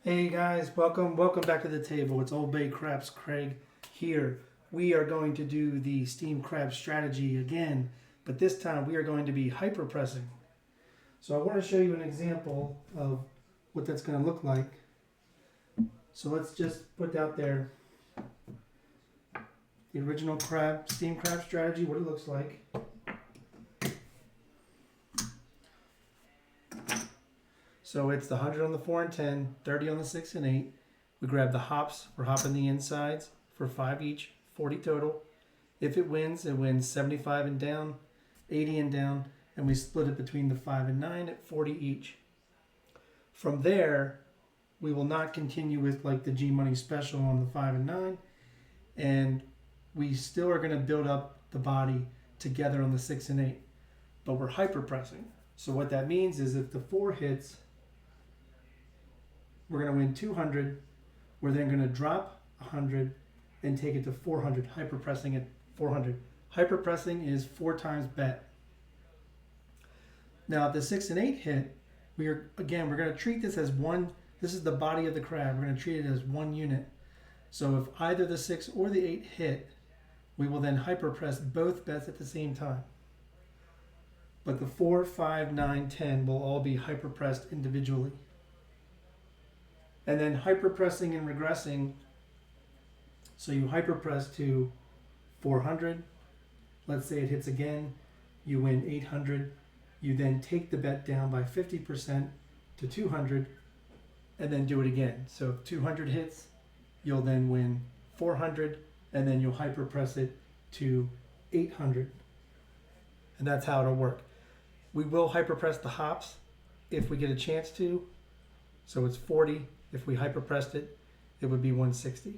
Hey guys, welcome back to the table. It's Old Bay Crabs Craig here. We are going to do the steam crab strategy again, but this time we are going to be hyper pressing. So I want to show you an example of what that's going to look like. So let's just put out there the original steam crab strategy, what it looks like. So it's the 100 on the 4 and 10, 30 on the 6 and 8. We grab the hops. We're hopping the insides for 5 each, 40 total. If it wins 75 and down, 80 and down, and we split it between the 5 and 9 at 40 each. From there, we will not continue with like the G Money special on the 5 and 9, and we still are going to build up the body together on the 6 and 8, but we're hyper pressing. So what that means is if the 4 hits, we're going to win 200. We're then going to drop 100 and take it to 400, hyper pressing at 400. Hyper pressing is 4 times bet. Now, if the 6 and 8 hit, we're going to treat this as one. This is the body of the crab. We're going to treat it as one unit. So if either the 6 or the 8 hit, we will then hyper press both bets at the same time. But the 4, 5, 9, 10 will all be hyper pressed individually. And then hyper pressing and regressing. So you hyper press to 400. Let's say it hits again. You win 800. You then take the bet down by 50% to 200 and then do it again. So if 200 hits, you'll then win 400 and then you'll hyper press it to 800. And that's how it'll work. We will hyper press the hops if we get a chance to. So it's 40. If we hyper pressed it, it would be 160.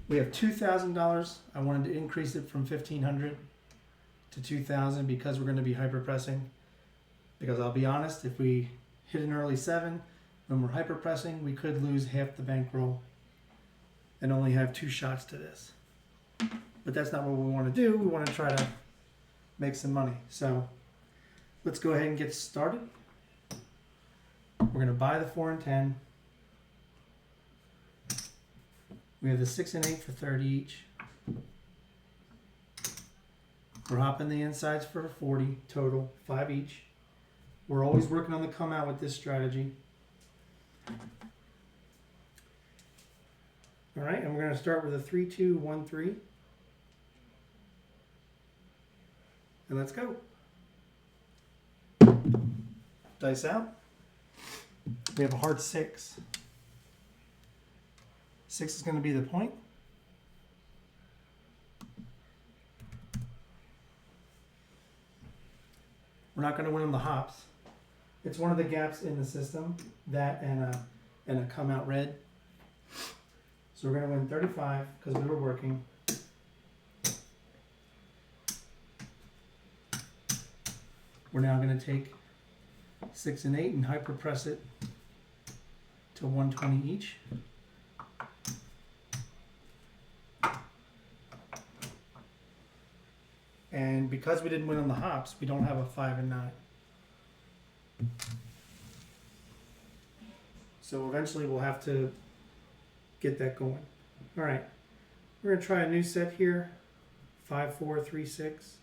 We have $2,000. I wanted to increase it from $1,500 to $2,000 because we're going to be hyper pressing. Because I'll be honest, if we hit an early 7, when we're hyper pressing, we could lose half the bankroll and only have 2 shots to this. But that's not what we want to do. We want to try to make some money. So let's go ahead and get started. We're going to buy the 4 and 10. We have the 6 and 8 for 30 each. We're hopping the insides for 40 total, 5 each. We're always working on the come out with this strategy. All right, and we're going to start with a 3, 2, 1, 3. And let's go. Dice out. We have a hard 6. 6 is going to be the point. We're not going to win on the hops. It's one of the gaps in the system, that and a come out red. So we're going to win 35 because we were working. We're now going to take 6 and 8 and hyper press it to 120 each. And because we didn't win on the hops, we don't have a 5 and 9. So eventually we'll have to get that going. All right, we're going to try a new set here. 5, 4, 3, 6.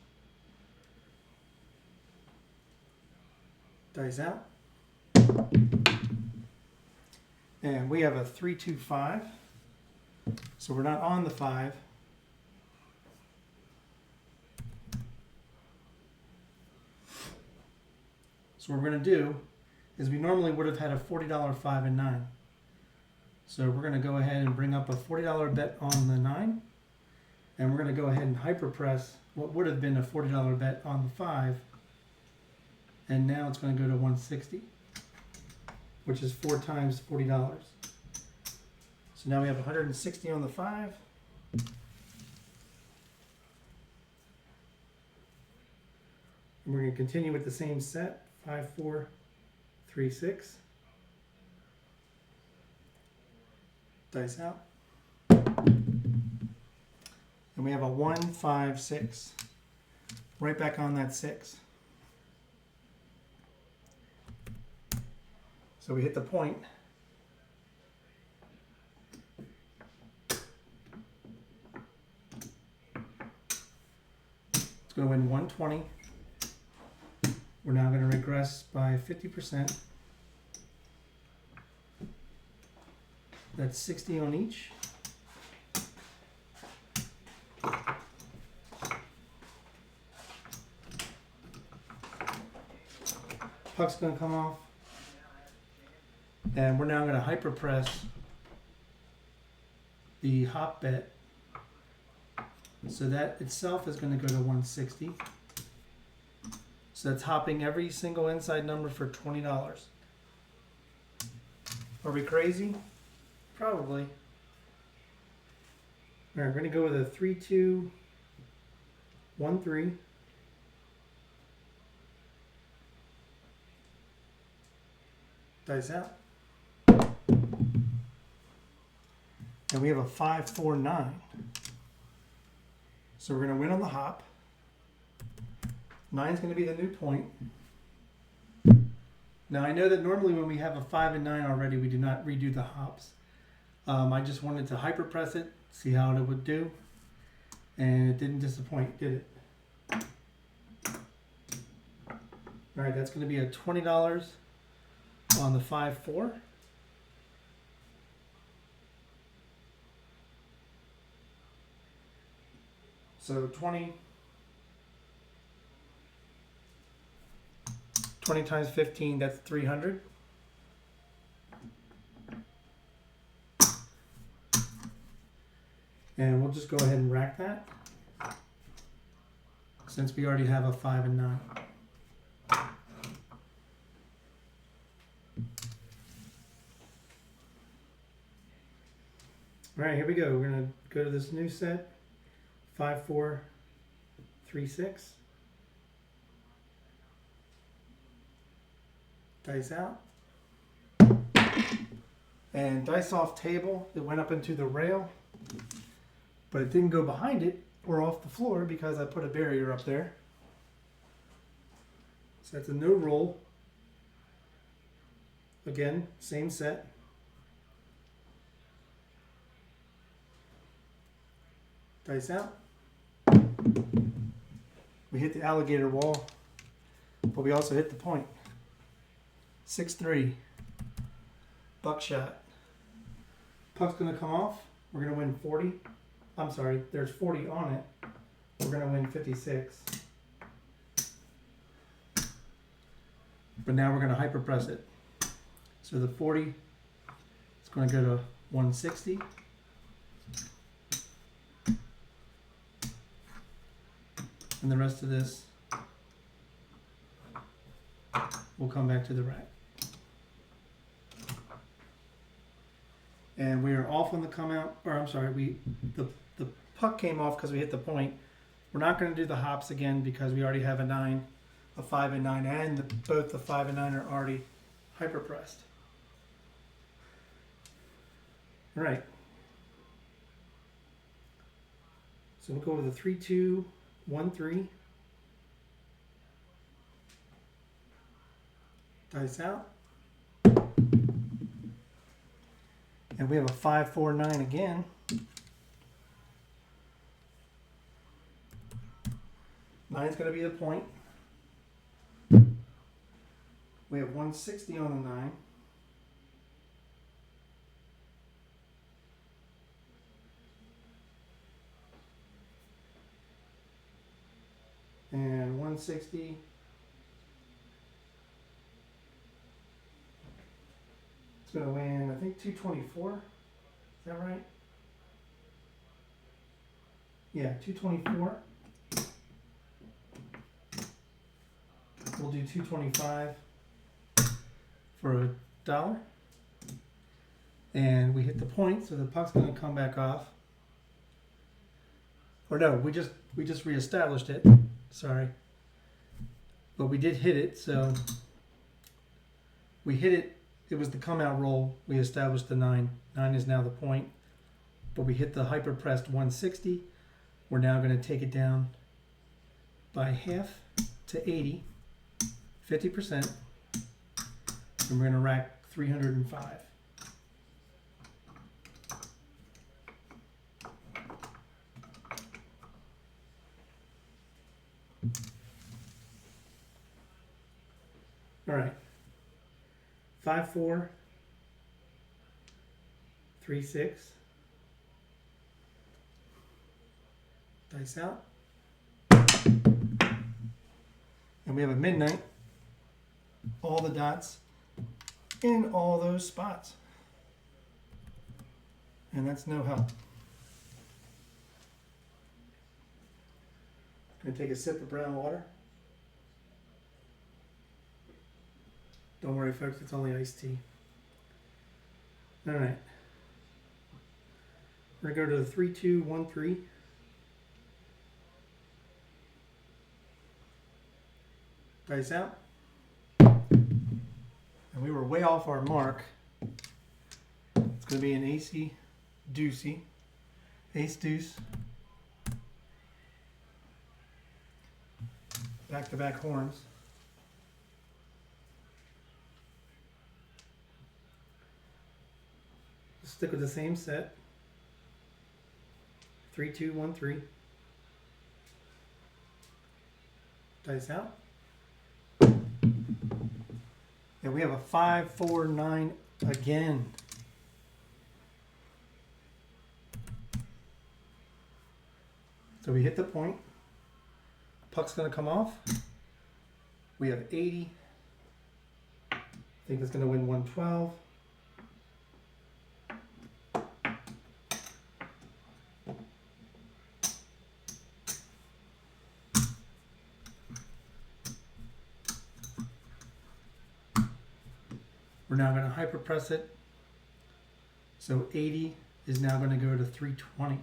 Dice out. And we have a 3, 2, 5. So we're not on the 5. So what we're going to do is we normally would have had a $40 5 and 9. So we're going to go ahead and bring up a $40 bet on the 9. And we're going to go ahead and hyper press what would have been a $40 bet on the 5. And now it's going to go to 160, which is 4 times $40. So now we have 160 on the 5. And we're going to continue with the same set. 5, 4, 3, 6. Dice out. And we have a 1, 5, 6. Right back on that 6. So we hit the point. It's going to win 120. We're now going to regress by 50%. That's 60 on each. Puck's going to come off. And we're now going to hyperpress the hop bet. So that itself is going to go to 160. So that's hopping every single inside number for $20. Are we crazy? Probably. All right, we're going to go with a 3, 2, 1, 3. Dice out. And we have a 5, 4, 9. So we're going to win on the hop. 9 is going to be the new point. Now I know that normally when we have a 5 and 9 already, we do not redo the hops. I just wanted to hyperpress it, see how it would do. And it didn't disappoint, did it? All right, that's going to be a $20 on the 5, 4. So 20 times 15, that's 300. And we'll just go ahead and rack that, since we already have a 5 and 9. All right, here we go. We're going to go to this new set. 5, 4, 3, 6. Dice out. And dice off table. It went up into the rail, but it didn't go behind it or off the floor because I put a barrier up there. So that's a no roll. Again, same set. Dice out. We hit the alligator wall, but we also hit the point. 6, 3. Buckshot. Puck's going to come off. We're going to win 40. I'm sorry, there's 40 on it. We're going to win 56. But now we're going to hyperpress it. So the 40 is going to go to 160. And the rest of this will come back to the rack. And we are off on the come out, or I'm sorry, the puck came off because we hit the point. We're not going to do the hops again because we already have a 9, a 5 and 9, and both the 5 and 9 are already hyperpressed. All right. So we'll go with a 3, 2, 1, 3. Dice out. And we have a 5, 4, 9 again. Nine's going to be the point. We have 160 on the 9. And 160. It's going to win, I think, 224. Is that right? Yeah, 224. We'll do 225 for $1. And we hit the point, so the puck's going to come back off. Or no, we just reestablished it. Sorry. But we did hit it, so we hit it it was the come out roll. We established the 9. 9 is now the point. But we hit the hyperpressed 160. We're now going to take it down by half to 80, 50%. And we're going to rack 305. All right. 5, 4, 3, 6. Dice out. And we have a midnight. All the dots in all those spots. And that's no help. Gonna take a sip of brown water. Don't worry, folks, it's only iced tea. All right. We're gonna go to the 3, 2, 1, 3. Dice out. And we were way off our mark. It's going to be an acey deucey. Ace deuce. Back to back horns. Stick with the same set. 3, 2, 1, 3. Dice out. And we have a 5, 4, 9 again. So we hit the point. Puck's going to come off. We have 80. I think that's going to win 112. We're now going to hyperpress it. So 80 is now going to go to 320.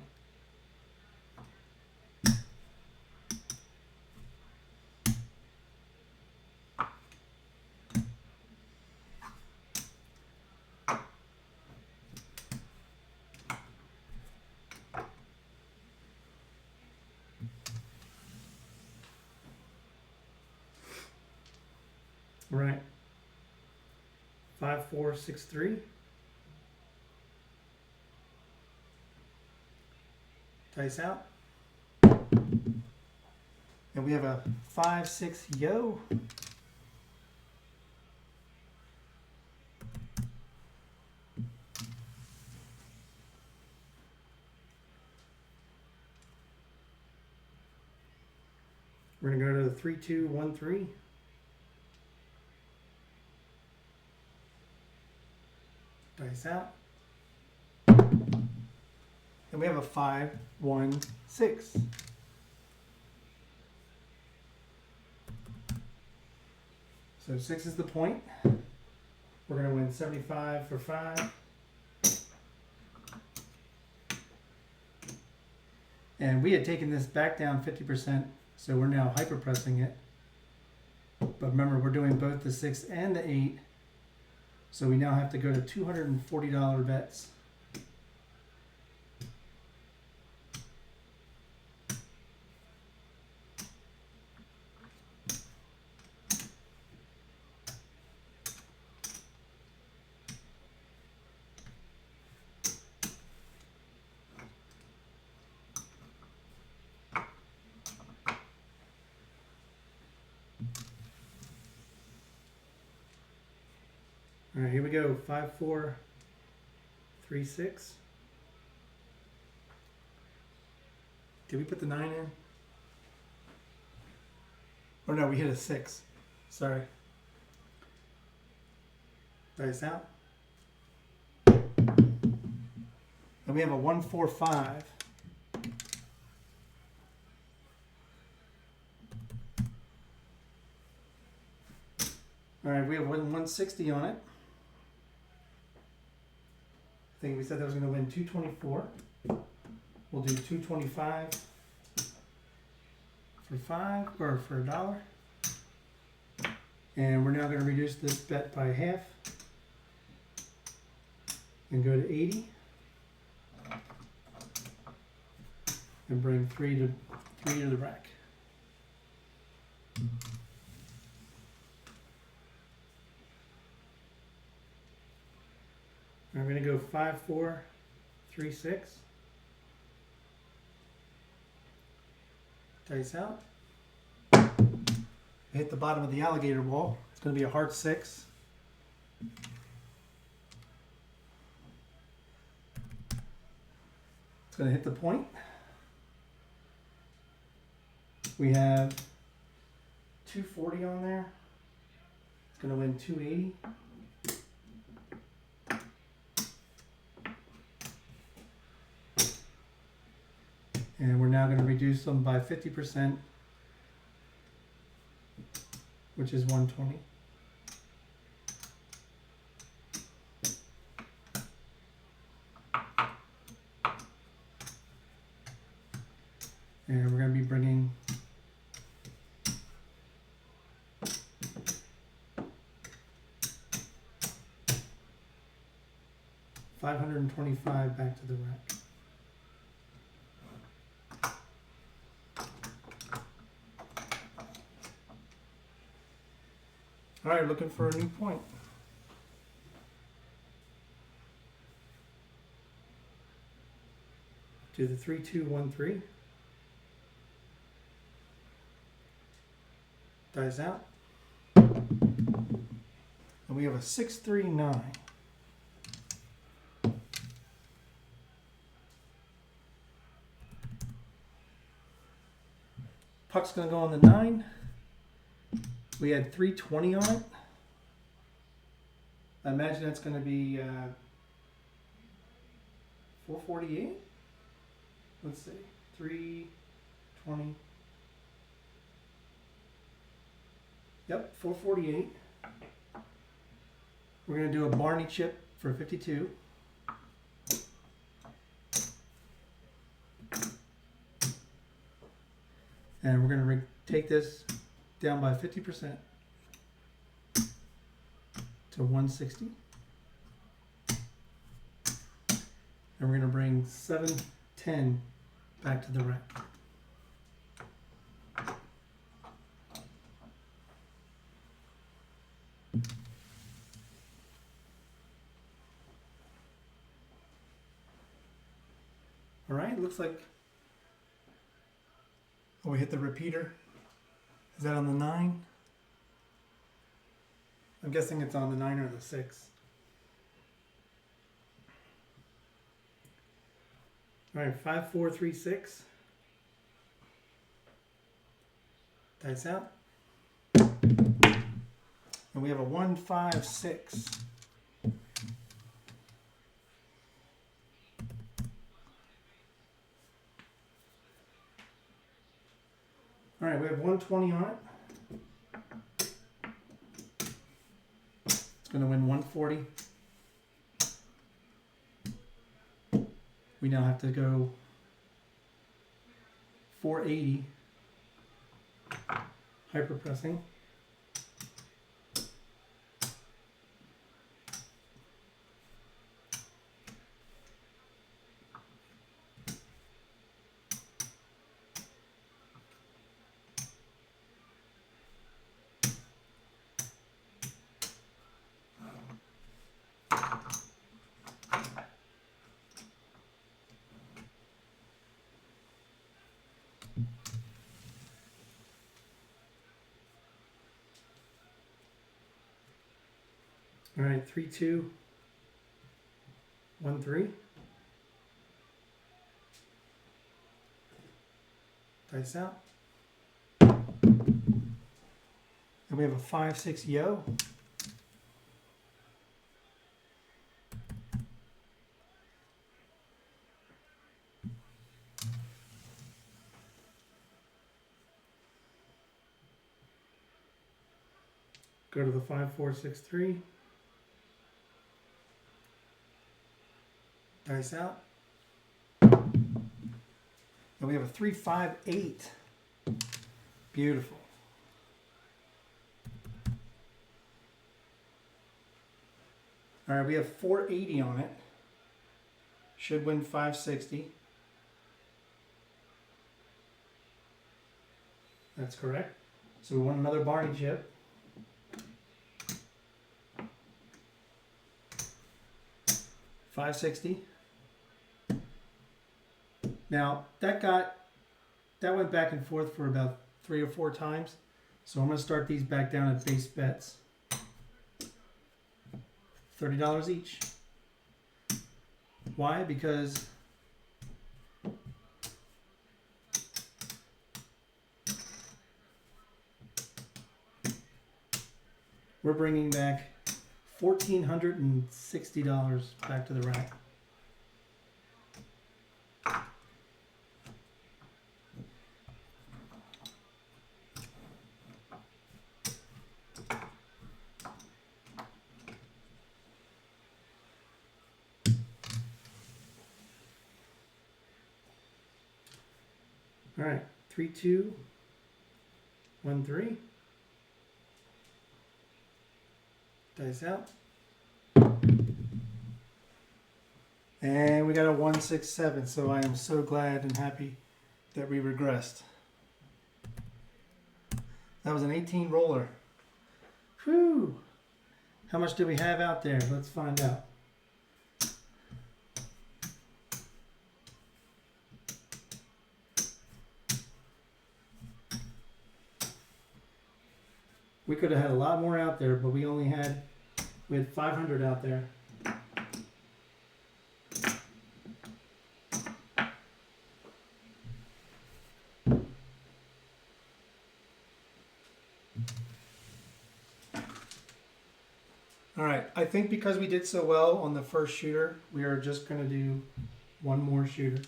Right. 5, 4, 6, 3. Dice out. And we have a 5, 6 yo. We're going to go to the 3, 2, 1, 3. Dice out. And we have a 5, 1, 6. So 6 is the point. We're going to win 75 for 5. And we had taken this back down 50%, so we're now hyperpressing it. But remember, we're doing both the 6 and the 8. So we now have to go to $240 bets. All right, here we go. 5, 4, 3, 6. Did we put the 9 in? Oh no, we hit a 6. Sorry. Dice out. And we have a 1, 4, 5. All right, we have 160 on it. I think we said that was going to win 224. We'll do 225 for 5 or for $1. And we're now going to reduce this bet by half. and go to 80 and bring 3 to the rack. I'm going to go 5, 4, 3, 6. Dice out. Hit the bottom of the alligator wall. It's going to be a hard 6. It's going to hit the point. We have 240 on there. It's going to win 280. And we're now going to reduce them by 50%, which is 120. And we're going to be bringing $525 back to the rack. All right, looking for a new point. Do the 3, 2, 1, 3. Dies out. And we have a 6, 3, 9. Puck's going to go on the 9. We had 320 on it. I imagine that's going to be 448. Let's see, 320. Yep, 448. We're going to do a Barney chip for 52. And we're going to take this down by 50% to 160. And we're going to bring 710 back to the rack. All right, looks like we hit the repeater. Is that on the 9? I'm guessing it's on the 9 or the 6. All right, 5, 4, 3, 6. Dice out. And we have a 1, 5, 6. All right, we have 120 on it. It's going to win 140. We now have to go 480. Hyperpressing. All right, 3, 2, 1, 3. Dice out. And we have a 5, 6 yo. Go to the 5, 4, 6, 3. Dice out. And we have a 3, 5, 8. Beautiful. All right, we have 480 on it. should win 560. That's correct. So we want another Barney chip. $560. Now that went back and forth for about 3 or 4 times. So I'm going to start these back down at base bets. $30 each. Why? Because we're bringing back $1,460 back to the rack. All right, 3, 2, 1, 3. Dice out. And we got a 1, 6, 7. So I am so glad and happy that we regressed. That was an 18 roller. Whew. How much do we have out there? Let's find out. We could have had a lot more out there, but we had 500 out there. All right, I think because we did so well on the first shooter, we are just going to do one more shooter.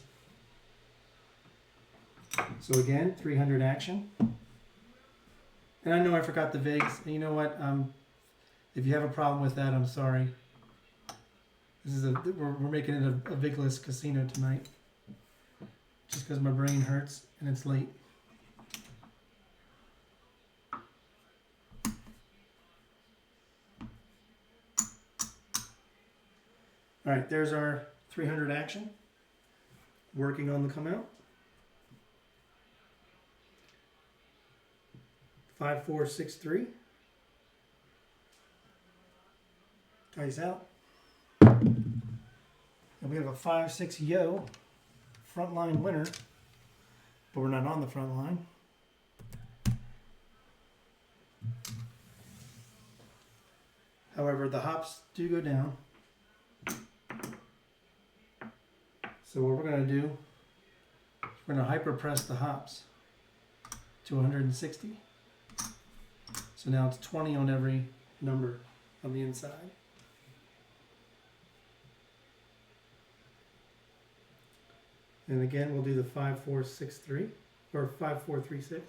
So again, 300 action. And I know I forgot the Vigs. And you know what? If you have a problem with that, I'm sorry. This is we're making it a Vigless casino tonight. Just because my brain hurts and it's late. All right, there's our 300 action. Working on the come out. 5, 4, 6, 3. Dice out. And we have a 5, 6 yo frontline winner, but we're not on the front line. However, the hops do go down. So what we're going to do, we're going to hyperpress the hops to 160. So now it's 20 on every number on the inside. And again, we'll do the 5, 4, 6, 3, or 5, 4, 3, 6.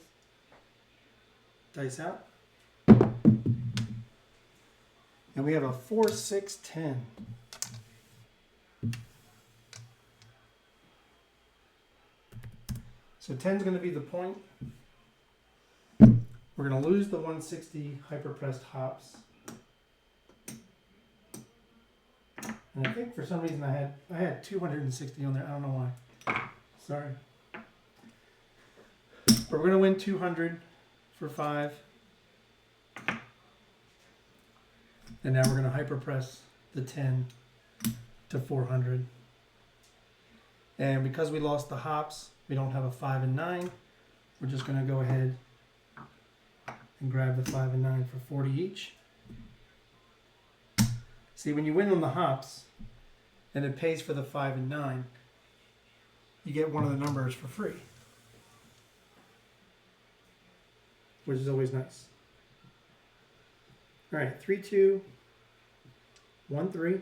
Dice out. And we have a 4, 6, 10. So 10 is going to be the point. We're going to lose the 160 hyperpressed hops. And I think for some reason I had 260 on there. I don't know why. Sorry. But we're going to win 200 for 5. And now we're going to hyperpress the 10 to 400. And because we lost the hops, we don't have a 5 and 9. We're just going to go ahead and grab the 5 and 9 for 40 each. See, when you win on the hops and it pays for the 5 and 9, you get one of the numbers for free, which is always nice. All right, 3, 2, 1, 3.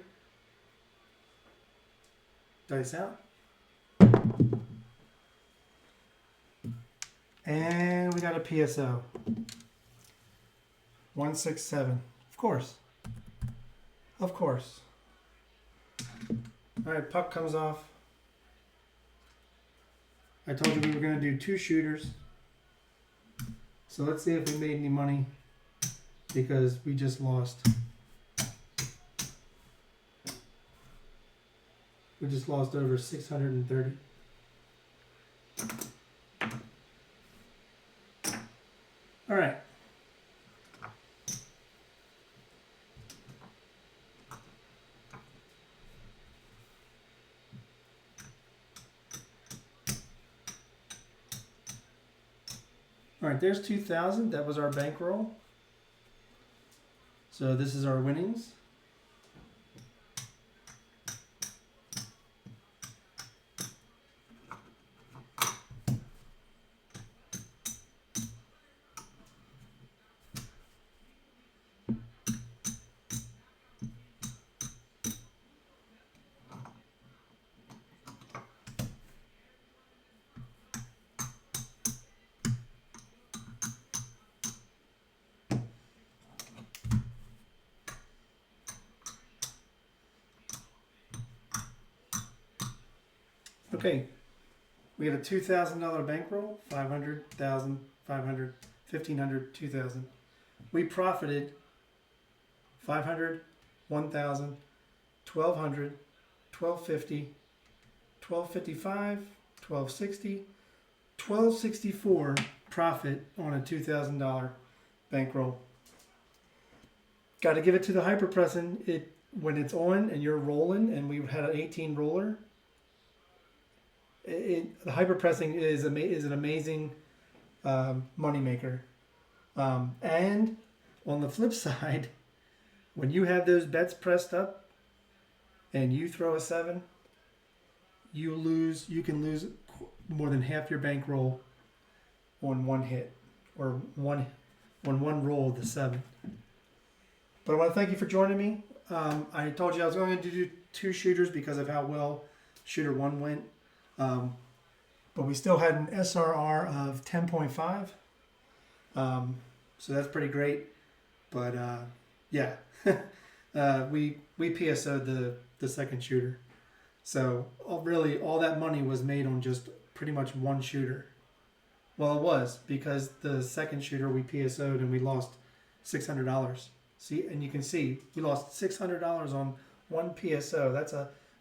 Dice out. And we got a PSO. 1, 6, 7. Of course. Of course. All right, puck comes off. I told you we were going to do 2 shooters. So let's see if we made any money, because we just lost. We just lost over 630. All right. All right, there's 2,000. That was our bankroll. So this is our winnings. Okay, we got a $2,000 bankroll, 500, 1,000, 500, 1,500, 2,000. We profited 500, 1,000, 1,200, 1,250, 1,255, 1,260, 1,264 profit on a $2,000 bankroll. Got to give it to the hyperpressing. It when it's on and you're rolling, and we had an 18 roller. The hyperpressing is an amazing money maker. And on the flip side, when you have those bets pressed up and you throw a 7, you can lose more than half your bankroll on one hit, or one roll of the 7. But I want to thank you for joining me. I told you I was going to do 2 shooters because of how well shooter 1 went. But we still had an SRR of 10.5. So that's pretty great. But yeah, we PSO'd the second shooter. So really all that money was made on just pretty much one shooter. Well, it was, because the second shooter we PSO'd and we lost $600. See, and you can see we lost $600 on one PSO.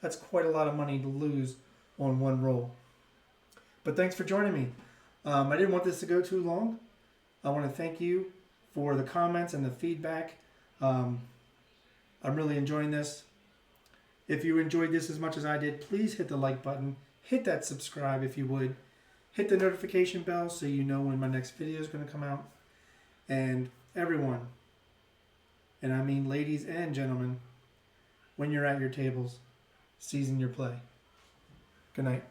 That's quite a lot of money to lose on one roll. But thanks for joining me. I didn't want this to go too long. I want to thank you for the comments and the feedback. I'm really enjoying this. If you enjoyed this as much as I did, please hit the like button. Hit that subscribe if you would. Hit the notification bell so you know when my next video is going to come out. And everyone, and I mean ladies and gentlemen, when you're at your tables, season your play. Good night.